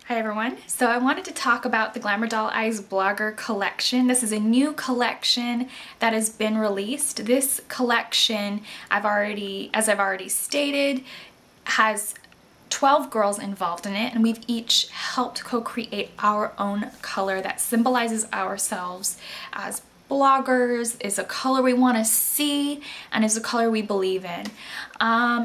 Hi everyone. So I wanted to talk about the Glamour Doll Eyes Blogger collection. This is a new collection that has been released. This collection, as I've already stated, has 12 girls involved in it, and we've each helped co-create our own color that symbolizes ourselves as bloggers, is a color we want to see, and is a color we believe in.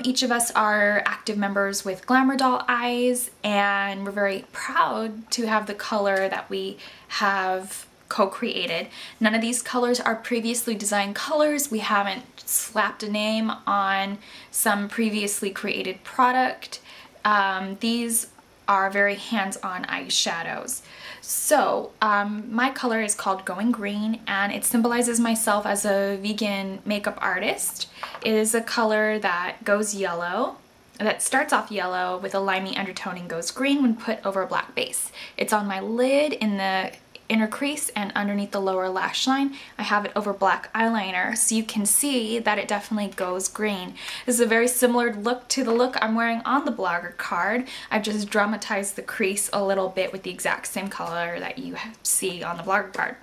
Each of us are active members with Glamour Doll Eyes, and we're very proud to have the color that we have co-created. None of these colors are previously designed colors. We haven't slapped a name on some previously created product. These are very hands-on eyeshadows. So my color is called Going Green, and it symbolizes myself as a vegan makeup artist. It is a color that goes yellow, that starts off yellow with a limey undertone and goes green when put over a black base. It's on my lid, in the inner crease, and underneath the lower lash line. I have it over black eyeliner, so you can see that it definitely goes green. This is a very similar look to the look I'm wearing on the blogger card. I've just dramatized the crease a little bit with the exact same color that you see on the blogger card.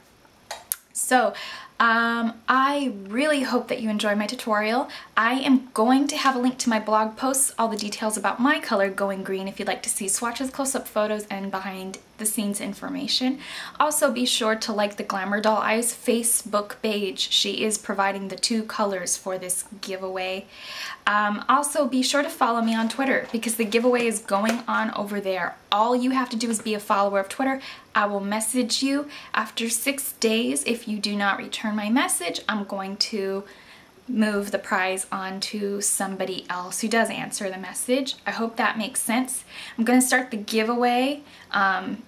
So I really hope that you enjoy my tutorial. I am going to have a link to my blog posts, all the details about my color Going Green, if you'd like to see swatches, close-up photos, and behind the scenes information. Also be sure to like the Glamour Doll Eyes Facebook page. She is providing the two colors for this giveaway. Also be sure to follow me on Twitter because the giveaway is going on over there. All you have to do is be a follower of Twitter. I will message you after 6 days. If you do not return my message, I'm going to move the prize on to somebody else who does answer the message. I hope that makes sense. I'm going to start the giveaway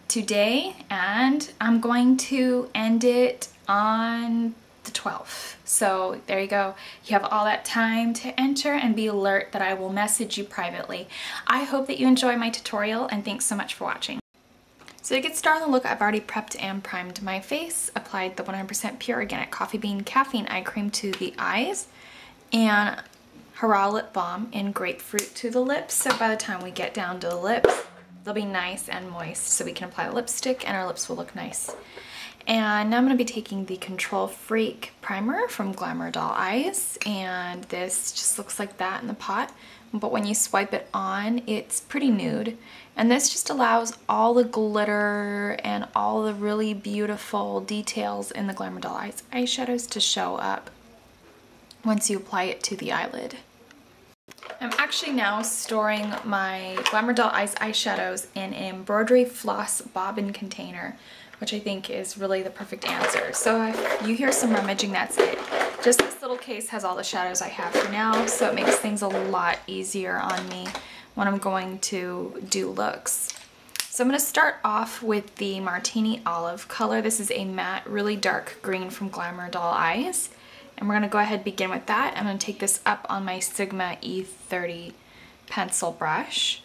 today, and I'm going to end it on the 12th. So there you go. You have all that time to enter, and be alert that I will message you privately. I hope that you enjoy my tutorial, and thanks so much for watching. So to get started on the look, I've already prepped and primed my face, applied the 100% pure organic coffee bean caffeine eye cream to the eyes, and Hurrah lip balm in grapefruit to the lips. So by the time we get down to the lips, they'll be nice and moist, so we can apply lipstick and our lips will look nice. And now I'm going to be taking the Control Freak primer from Glamour Doll Eyes, and this just looks like that in the pot. But when you swipe it on, it's pretty nude. And this just allows all the glitter and all the really beautiful details in the Glamour Doll Eyes eyeshadows to show up once you apply it to the eyelid. I'm actually now storing my Glamour Doll Eyes eyeshadows in an embroidery floss bobbin container, which I think is really the perfect answer. So if you hear some rummaging, that's it. Just this little case has all the shadows I have for now, so it makes things a lot easier on me when I'm going to do looks. So I'm going to start off with the Martini Olive color. This is a matte, really dark green from Glamour Doll Eyes. And we're going to go ahead and begin with that. I'm going to take this up on my Sigma E30 pencil brush.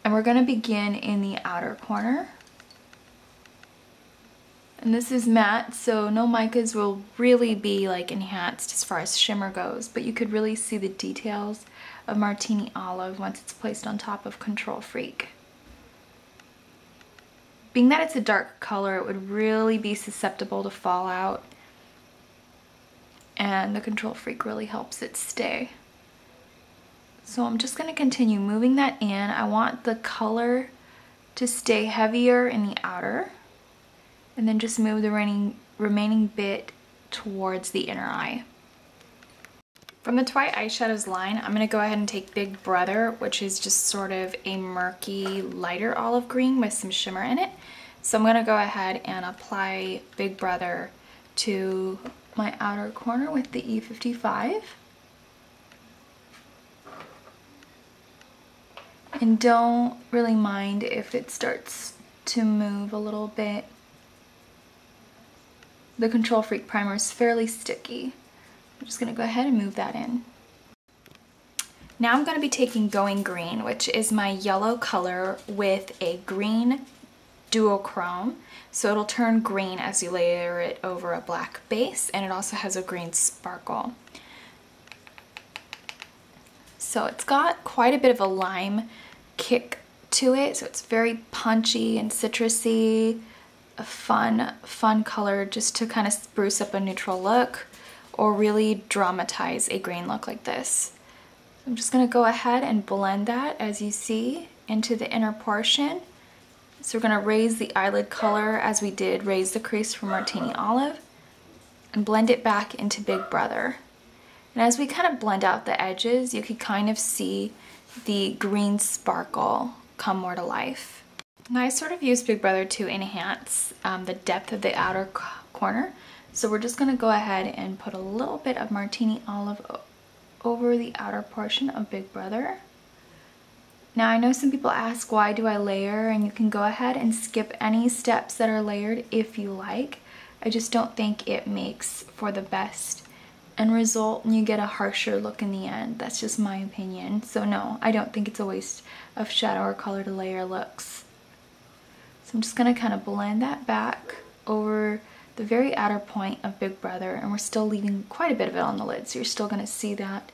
And we're going to begin in the outer corner. And this is matte, so no micas will really be like enhanced as far as shimmer goes, but you could really see the details of Martini Olive once it's placed on top of Control Freak. Being that it's a dark color, it would really be susceptible to fallout, and the Control Freak really helps it stay. So I'm just going to continue moving that in. I want the color to stay heavier in the outer, and then just move the remaining bit towards the inner eye. From the Twi Eyeshadows line, I'm going to go ahead and take Big Brother, which is just sort of a murky, lighter olive green with some shimmer in it. So I'm going to go ahead and apply Big Brother to my outer corner with the E55. And don't really mind if it starts to move a little bit. The Control Freak primer is fairly sticky. I'm just going to go ahead and move that in. Now I'm going to be taking Going Green, which is my yellow color with a green duochrome. So it'll turn green as you layer it over a black base, and it also has a green sparkle. So it's got quite a bit of a lime kick to it, so it's very punchy and citrusy, a fun color just to kind of spruce up a neutral look or really dramatize a green look like this. I'm just going to go ahead and blend that, as you see, into the inner portion. So we're going to raise the eyelid color as we did raise the crease from Martini Olive and blend it back into Big Brother. And as we kind of blend out the edges, you can kind of see the green sparkle come more to life. Now I sort of use Big Brother to enhance the depth of the outer corner. So we're just going to go ahead and put a little bit of Martini Olive over the outer portion of Big Brother. Now I know some people ask, why do I layer? And you can go ahead and skip any steps that are layered if you like. I just don't think it makes for the best end result and you get a harsher look in the end. That's just my opinion. So no, I don't think it's a waste of shadow or color to layer looks. So I'm just going to kind of blend that back over the very outer point of Big Brother, and we're still leaving quite a bit of it on the lid, so you're still going to see that.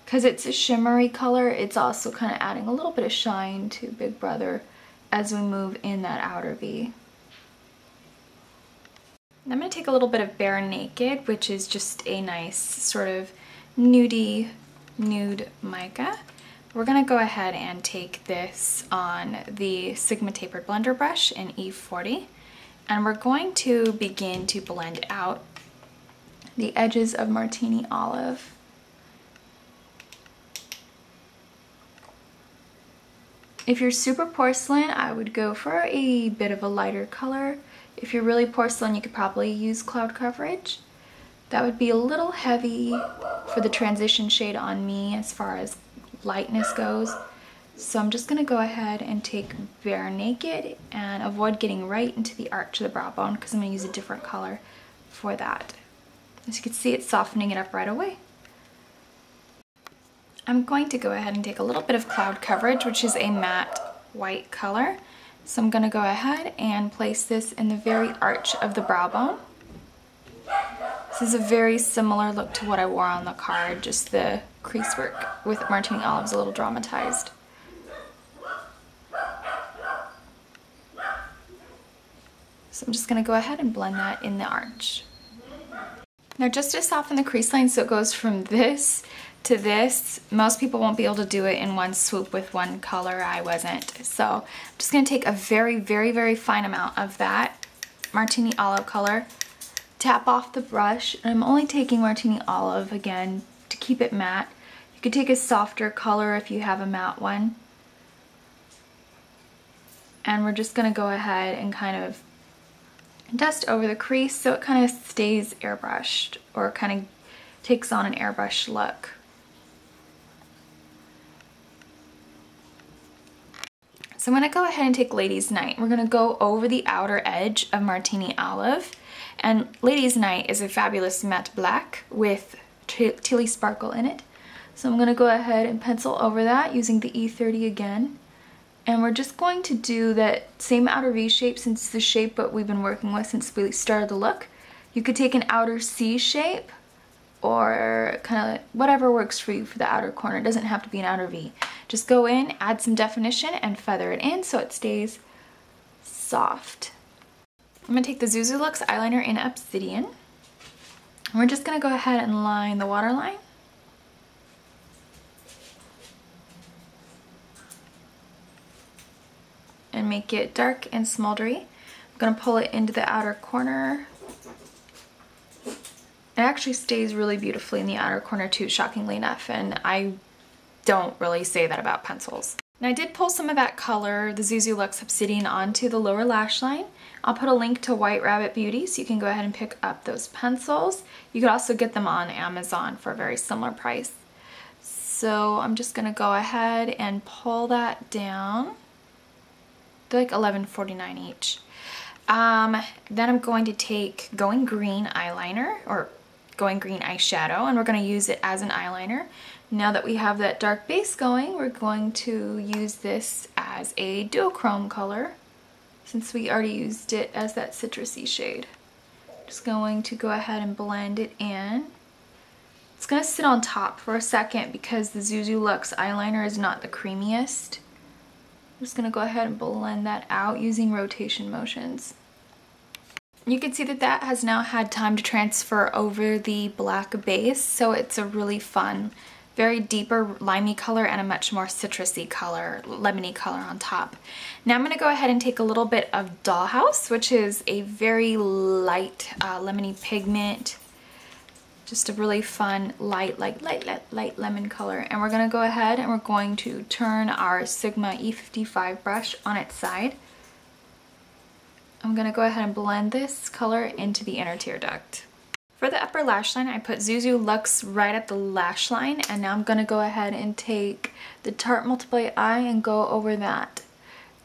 Because it's a shimmery color, it's also kind of adding a little bit of shine to Big Brother as we move in that outer V. And I'm going to take a little bit of Bare Naked, which is just a nice sort of nude mica. We're going to go ahead and take this on the Sigma Tapered Blender Brush in E40. And we're going to begin to blend out the edges of Martini Olive. If you're super porcelain, I would go for a bit of a lighter color. If you're really porcelain, you could probably use Cloud Coverage. That would be a little heavy for the transition shade on me as far as lightness goes. So I'm just going to go ahead and take Bare Naked and avoid getting right into the arch of the brow bone because I'm going to use a different color for that. As you can see, it's softening it up right away. I'm going to go ahead and take a little bit of Cloud Coverage, which is a matte white color. So I'm going to go ahead and place this in the very arch of the brow bone. This is a very similar look to what I wore on the card, just the crease work with Martini Olive is a little dramatized. So I'm just going to go ahead and blend that in the arch. Now just to soften the crease line so it goes from this to this, most people won't be able to do it in one swoop with one color. I wasn't. So I'm just going to take a very fine amount of that Martini Olive color, tap off the brush, and I'm only taking Martini Olive again to keep it matte. You could take a softer color if you have a matte one. And we're just going to go ahead and kind of dust over the crease so it kind of stays airbrushed or kind of takes on an airbrush look. So I'm going to go ahead and take Ladies Night. We're going to go over the outer edge of Martini Olive. And Ladies Night is a fabulous matte black with Tilly Sparkle in it. So I'm going to go ahead and pencil over that using the E30 again. And we're just going to do that same outer V shape since it's the shape that we've been working with since we started the look. You could take an outer C shape or kind of whatever works for you for the outer corner. It doesn't have to be an outer V. Just go in, add some definition, and feather it in so it stays soft. I'm going to take the Zuzu Lux eyeliner in Obsidian. And we're just going to go ahead and line the waterline. And make it dark and smoldery. I'm going to pull it into the outer corner. It actually stays really beautifully in the outer corner too, shockingly enough, and I don't really say that about pencils. And I did pull some of that color, the Zuzu Lux Obsidian, onto the lower lash line. I'll put a link to White Rabbit Beauty so you can go ahead and pick up those pencils. You could also get them on Amazon for a very similar price. So I'm just going to go ahead and pull that down. They're like $11.49 each. Then I'm going to take Going Green eyeliner, or Going Green eyeshadow, and we're going to use it as an eyeliner. Now that we have that dark base going, we're going to use this as a duochrome color since we already used it as that citrusy shade. Just going to go ahead and blend it in. It's going to sit on top for a second because the Zuzu Lux eyeliner is not the creamiest. I'm just gonna go ahead and blend that out using rotation motions. You can see that that has now had time to transfer over the black base, so it's a really fun, very deeper limey color and a much more citrusy color, lemony color on top. Now I'm gonna go ahead and take a little bit of Dollhouse, which is a very light lemony pigment, just a really fun light lemon color. And we're gonna go ahead and we're going to turn our Sigma E55 brush on its side. I'm gonna go ahead and blend this color into the inner tear duct. For the upper lash line, I put Zuzu Luxe right at the lash line, and now I'm gonna go ahead and take the Tarte Multiply Eye and go over that.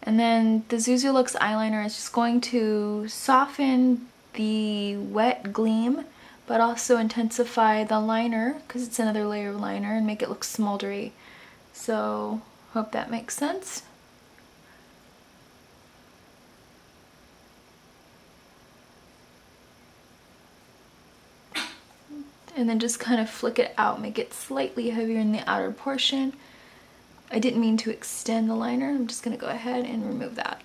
And then the Zuzu Luxe eyeliner is just going to soften the wet gleam, but also intensify the liner, because it's another layer of liner, and make it look smoldery. So, hope that makes sense. And then just kind of flick it out, make it slightly heavier in the outer portion. I didn't mean to extend the liner. I'm just gonna go ahead and remove that.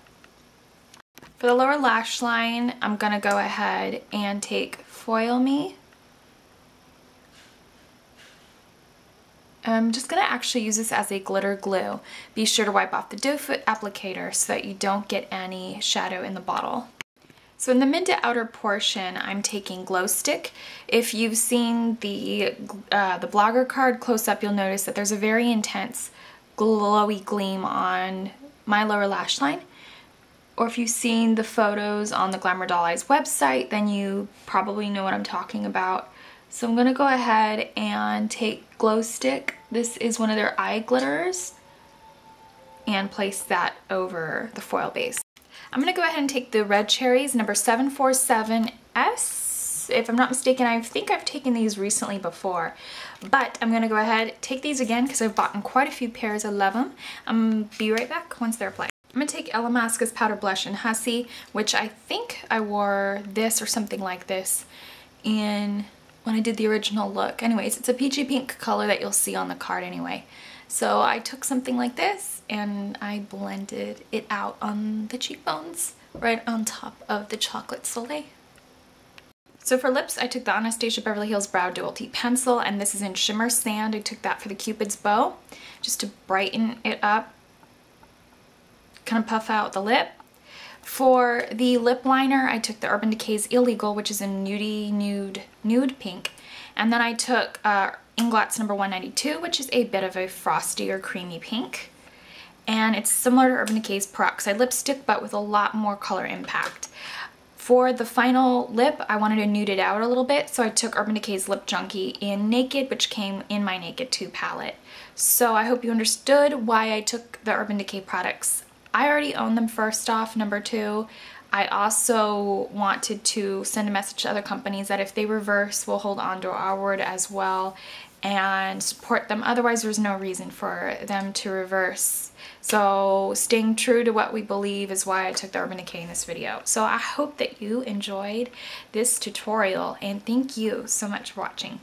For the lower lash line, I'm gonna go ahead and take Foil Me. I'm just gonna actually use this as a glitter glue. Be sure to wipe off the doe foot applicator so that you don't get any shadow in the bottle. So in the mid to outer portion, I'm taking Glow Stick. If you've seen the blogger card close up, you'll notice that there's a very intense glowy gleam on my lower lash line. Or if you've seen the photos on the Glamour Doll Eyes website, then you probably know what I'm talking about. So I'm gonna go ahead and take Glow Stick. This is one of their eye glitters, and place that over the foil base. I'm gonna go ahead and take the Red Cherries number 747S. If I'm not mistaken, I think I've taken these recently before, but I'm gonna go ahead, take these again because I've bought in quite a few pairs. I love them. I'm gonna be right back once they're applied. I'm gonna take Illamasqua's Powder Blush in Hussy, which I think I wore this or something like this when I did the original look. Anyways, it's a peachy pink color that you'll see on the card anyway. So I took something like this and I blended it out on the cheekbones, right on top of the Chocolate Soleil. So for lips, I took the Anastasia Beverly Hills Brow Dualty Pencil, and this is in Shimmer Sand. I took that for the Cupid's Bow, just to brighten it up, kind of puff out the lip. For the lip liner, I took the Urban Decay's Illegal, which is in nude pink. And then I took Inglots number 192, which is a bit of a frosty or creamy pink. And it's similar to Urban Decay's Peroxide Lipstick, but with a lot more color impact. For the final lip, I wanted to nude it out a little bit, so I took Urban Decay's Lip Junkie in Naked, which came in my Naked 2 palette. So I hope you understood why I took the Urban Decay products. I already own them, first off. Number two, I also wanted to send a message to other companies that if they reverse, we'll hold on to our word as well and support them. Otherwise, there's no reason for them to reverse. So staying true to what we believe is why I took the Urban Decay in this video. So I hope that you enjoyed this tutorial, and thank you so much for watching.